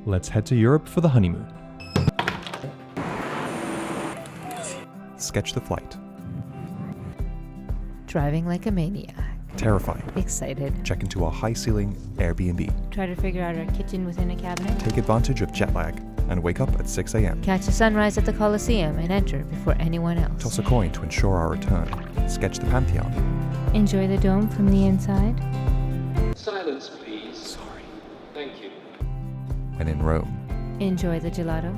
Let's head to Europe for the honeymoon. Sketch the flight. Driving like a maniac. Terrified. Excited. Check into a high-ceiling Airbnb. Try to figure out our kitchen within a cabinet. Take advantage of jet lag and wake up at 6 a.m. Catch a sunrise at the Colosseum and enter before anyone else. Toss a coin to ensure our return. Sketch the Pantheon. Enjoy the dome from the inside. Silence, please. Sorry. Thank you. And in Rome, Enjoy the gelato.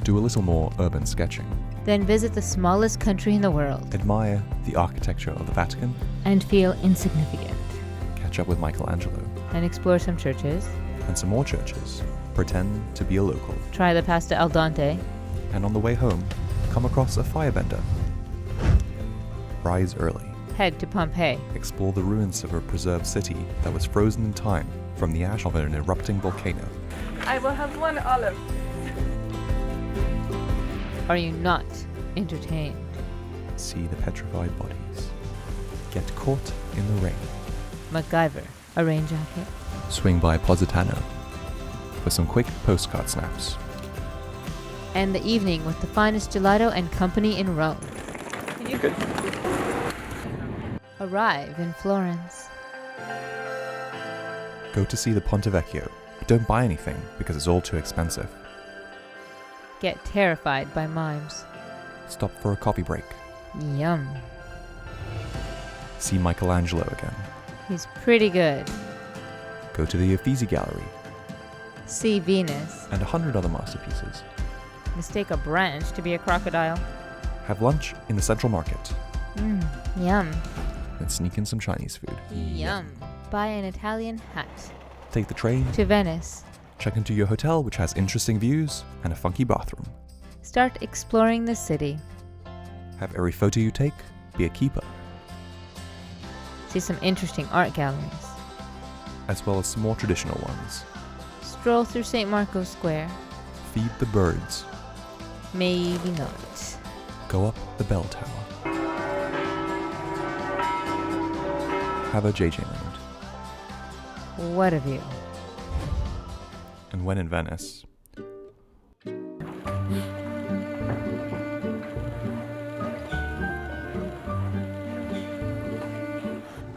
do a little more urban sketching. Then visit the smallest country in the world Admire the architecture of the Vatican. and feel insignificant. Catch up with Michelangelo. And explore some churches. And some more churches. Pretend to be a local. Try the pasta al dente. And on the way home, come across a firebender. Rise early. Head to Pompeii. Explore the ruins of a preserved city that was frozen in time from the ash of an erupting volcano. I will have one olive. Are you not entertained? See the petrified bodies. Get caught in the rain. MacGyver, a rain jacket. Swing by Positano for some quick postcard snaps. End the evening with the finest gelato and company in Rome. You're good. Arrive in Florence. Go to see the Ponte Vecchio, but don't buy anything because it's all too expensive. Get terrified by mimes. Stop for a coffee break. Yum. See Michelangelo again. He's pretty good. Go to the Uffizi Gallery See Venus. and 100 other masterpieces. Mistake a branch to be a crocodile. Have lunch in the Central Market. Yum. Then sneak in some Chinese food. Yum. Buy an Italian hat. Take the train, To Venice. check into your hotel which has interesting views and a funky bathroom. Start exploring the city. Have every photo you take be a keeper, See some interesting art galleries. as well as some more traditional ones. Stroll through St. Marco's Square. Feed the birds. Maybe not. Go up the bell tower. Have a JJ moment. What a view. And when in Venice,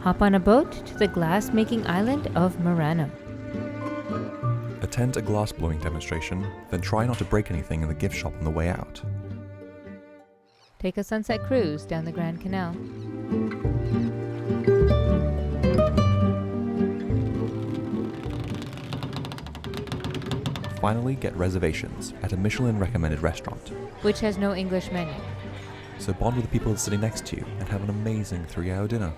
Hop on a boat to the glass-making island of Murano. attend a glass blowing demonstration, then try not to break anything in the gift shop on the way out. Take a sunset cruise down the Grand Canal. Finally, get reservations at a Michelin-recommended restaurant. Which has no English menu. So bond with the people sitting next to you and have an amazing 3-hour dinner.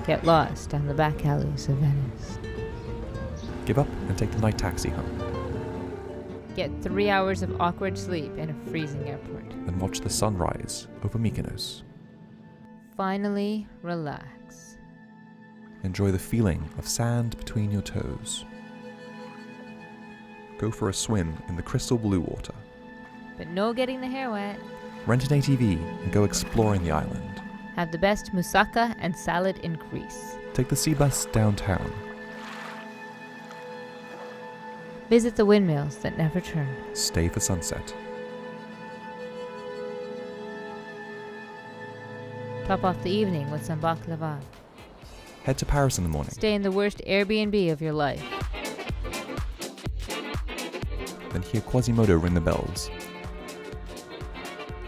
Get lost down the back alleys of Venice. Give up and take the night taxi home. Get 3 hours of awkward sleep in a freezing airport. Then watch the sunrise over Mykonos. Finally, relax. Enjoy the feeling of sand between your toes. Go for a swim in the crystal blue water. But no getting the hair wet. Rent an ATV and go exploring the island. Have the best moussaka and salad in Greece. Take the sea bus downtown. Visit the windmills that never turn. Stay for sunset. Top off the evening with some baklava. Head to Paris in the morning. Stay in the worst Airbnb of your life. Then hear Quasimodo ring the bells.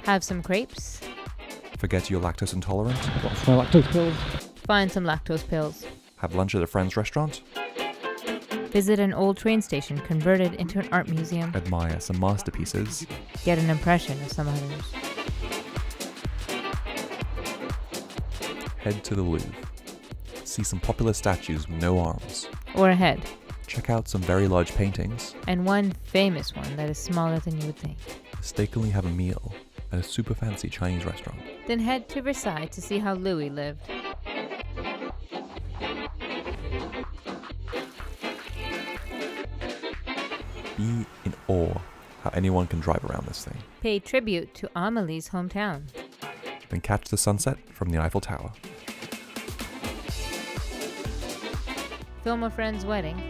Have some crepes. Forget you're lactose intolerant. What's my lactose pills? Find some lactose pills. Have lunch at a friend's restaurant. Visit an old train station converted into an art museum. Admire some masterpieces. Get an impression of some others. Head to the Louvre. See some popular statues with no arms. Or a head. Check out some very large paintings. And one famous one that is smaller than you would think. Mistakenly have a meal at a super fancy Chinese restaurant. Then head to Versailles to see how Louis lived. Be in awe how anyone can drive around this thing. Pay tribute to Amelie's hometown. Then catch the sunset from the Eiffel Tower. Film a friend's wedding.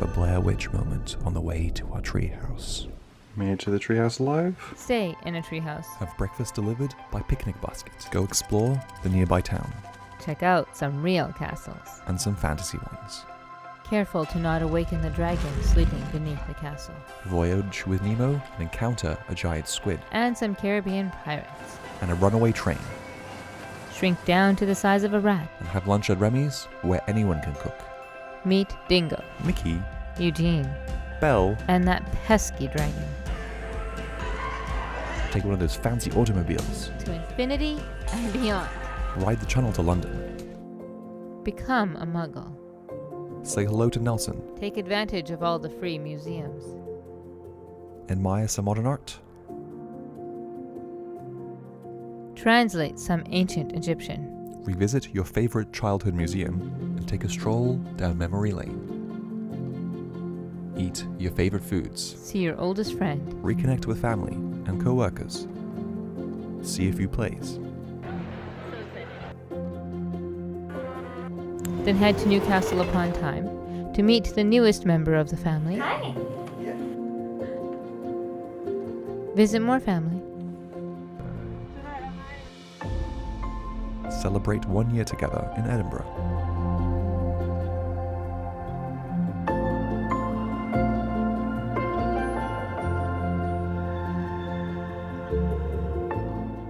a Blair Witch moment on the way to our treehouse. Made it to the treehouse alive? Stay in a treehouse. Have breakfast delivered by picnic baskets. Go explore the nearby town. Check out some real castles. And some fantasy ones. Careful to not awaken the dragon sleeping beneath the castle. Voyage with Nemo and encounter a giant squid. And some Caribbean pirates. And a runaway train. Shrink down to the size of a rat. And have lunch at Remy's, where anyone can cook. Meet Dingo, Mickey, Eugene, Belle, and that pesky dragon. take one of those fancy automobiles. To infinity and beyond. Ride the channel to London. Become a muggle. Say hello to Nelson. Take advantage of all the free museums. Admire some modern art. Translate some ancient Egyptian. Revisit your favorite childhood museum and take a stroll down memory lane. Eat your favorite foods. See your oldest friend. Reconnect with family and co-workers. See a few plays. Then head to Newcastle upon Tyne to meet the newest member of the family. Hi. Visit more family. Celebrate 1 year together in Edinburgh.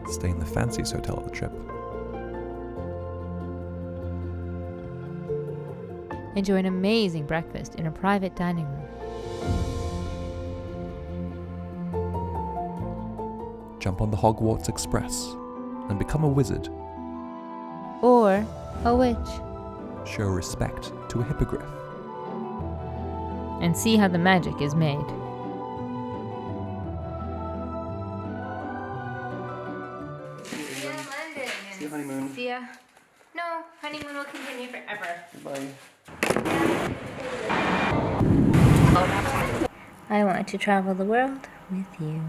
Stay in the fanciest hotel of the trip. Enjoy an amazing breakfast in a private dining room. Jump on the Hogwarts Express and become a wizard. Or a witch. Show respect to a hippogriff. And see how the magic is made. See ya in London. See you, honeymoon. See ya. No, honeymoon will continue forever. Bye. I want to travel the world with you.